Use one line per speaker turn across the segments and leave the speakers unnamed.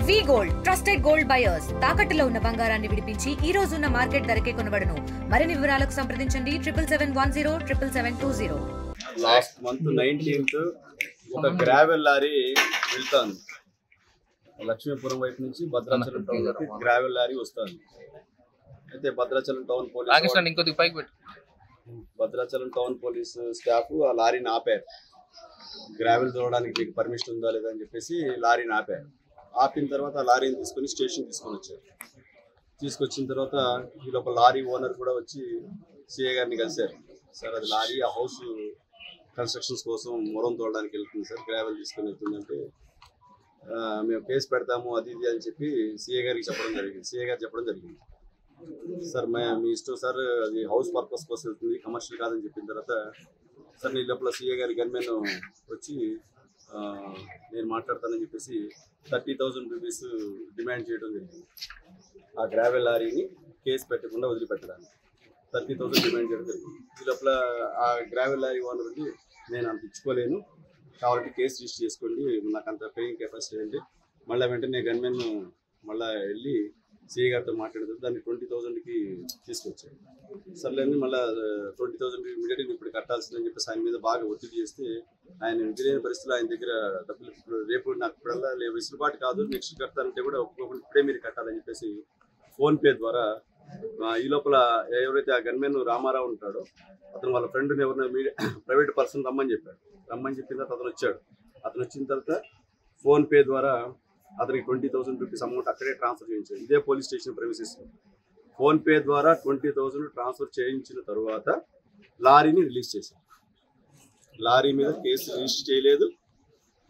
వి gold trusted gold buyers తాకట్టులో ఉన్న బంగారాన్ని విడిపించి ఈ రోజు ఉన్న మార్కెట్ ధరకే కొనబడును. మరిన్ని వివరాలకు సంప్రదించండి 77107720.
లాస్ట్ మంత్ 19th ఒక గ్రావెల్ లారీ వెళ్తాను లక్ష్మీపురం వైపు నుంచి భద్రాచలం టౌన్ లోకి గ్రావెల్ లారీ వస్తుంది. అయితే భద్రాచలం టౌన్ పోలీస్ స్టాఫ్ ఆ లారీని ఆపారు. గ్రావెల్ తోడడానికి మీకు పర్మిషన్ ఉందా లేదా అని చెప్పేసి లారీని ఆపారు. ఆపిన తర్వాత ఆ లారీని తీసుకొని స్టేషన్ తీసుకొని వచ్చారు. తీసుకొచ్చిన తర్వాత వీళ్ళు ఒక లారీ ఓనర్ కూడా వచ్చి సిఐ గారిని కలిశారు. సార్ అది లారీ ఆ హౌస్ కన్స్ట్రక్షన్స్ కోసం మొరం తోడడానికి వెళ్తుంది సార్, గ్రావెల్ తీసుకొని వెళ్తుందంటే మేము కేసు పెడతాము అది ఇది అని చెప్పి సిఐ గారికి చెప్పడం జరిగింది. సిఐ గారు చెప్పడం జరిగింది, సార్ మీ ఇష్టం సార్, అది హౌస్ పర్పస్ కోసం వెళ్తుంది, కమర్షియల్ కాదని చెప్పిన తర్వాత సార్ నీ లోపల సిఐ గారి గన్మెన్ వచ్చి నేను మాట్లాడతానని చెప్పేసి 30,000 రూపీస్ డిమాండ్ చేయడం జరిగింది. ఆ గ్రావెల్ లారీని కేసు పెట్టకుండా వదిలిపెట్టడానికి 30,000 డిమాండ్ చేయడం జరిగింది. ఈ లోపల ఆ గ్రావెల్ లారీ ఓనర్ వచ్చి నేను అంత ఇచ్చుకోలేను, కాబట్టి కేసు రిజిస్టర్ చేసుకోండి, నాకు అంత పేయింగ్ కెపాసిటీ అంటే మళ్ళీ వెంటనే గన్మెన్ మళ్ళీ వెళ్ళి సిఐ గారితో మాట్లాడతారు. దాన్ని 20,000కి తీసుకొచ్చారు. సర్లేని మళ్ళీ 20,000 ఇమీడియట్గా ఇప్పుడు కట్టాల్సిందని చెప్పేసి ఆయన మీద బాగా ఒత్తిడి చేస్తే ఆయన విధిలేని పరిస్థితుల్లో ఆయన దగ్గర డబ్బులు ఇప్పుడు రేపు నాకు ఇప్పుడల్లా వెసులుబాటు కాదు, నెక్స్ట్ కడతానంటే కూడా ఒప్పుకోకుండా ఇప్పుడే మీరు కట్టాలని చెప్పేసి ఫోన్పే ద్వారా ఈ లోపల ఎవరైతే ఆ గన్మెన్ రామారావు ఉంటాడో అతను వాళ్ళ ఫ్రెండ్ని ఎవరైనా ప్రైవేట్ పర్సన్ రమ్మని చెప్పాడు. రమ్మని చెప్పిన తర్వాత అతను వచ్చాడు. అతను వచ్చిన తర్వాత ఫోన్పే ద్వారా అతనికి 20,000 రూపీస్ అమౌంట్ అక్కడే ట్రాన్స్ఫర్ చేయించాడు. ఇదే పోలీస్ స్టేషన్ ప్రెమిసెస్. ఫోన్పే ద్వారా 20,000 ట్రాన్స్ఫర్ చేయించిన తర్వాత లారీని రిలీజ్ చేశారు. లారీ మీద కేసు రిజిస్టర్ చేయలేదు.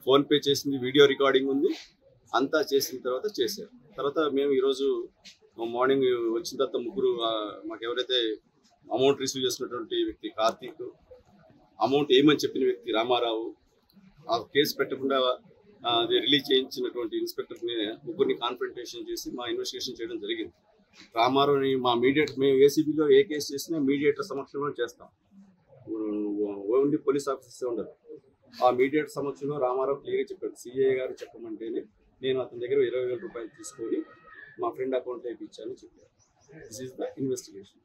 ఫోన్పే చేసింది వీడియో రికార్డింగ్ ఉంది. అంతా చేసిన తర్వాత చేశారు. తర్వాత మేము ఈరోజు మార్నింగ్ వచ్చిన తర్వాత ముగ్గురు మాకు ఎవరైతే అమౌంట్ రిసీవ్ చేసినటువంటి వ్యక్తి కార్తీక్, అమౌంట్ ఏమని చెప్పిన వ్యక్తి రామారావు, ఆ కేసు పెట్టకుండా అది రిలీజ్ చేయించినటువంటి ఇన్స్పెక్టర్ని ముగ్గురిని కాన్ఫరెంటేషన్ చేసి మా ఇన్వెస్టిగేషన్ చేయడం జరిగింది. రామారావుని మా మేము ఏసీబీలో ఏ కేసు చేసినా మీడియేటర్ సమక్షంలో చేస్తాం, ఓన్లీ పోలీస్ ఆఫీసర్స్ ఉండదు. ఆ మీడియేటర్ సమక్షంలో రామారావు క్లియర్గా చెప్పాడు, సిఐ గారు చెప్పమంటేనే నేను అతని దగ్గర 20,000 రూపాయలు తీసుకొని మా ఫ్రెండ్ అకౌంట్లో ఇప్పించాను చెప్పారు. This is the investigation.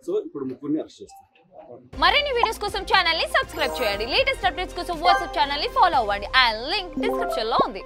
So ఇప్పుడు ముగ్గురిని అరెస్ట్ చేస్తాం.
మరిన్ని వీడియోస్ కోసం ఛానల్ ని సబ్స్క్రైబ్ చేయండి. లేటెస్ట్ అప్డేట్స్ కోసం వాట్సాప్ ఛానల్ ని ఫాలో అవ్వండి. ఆ లింక్ డిస్క్రిప్షన్ లో ఉంది.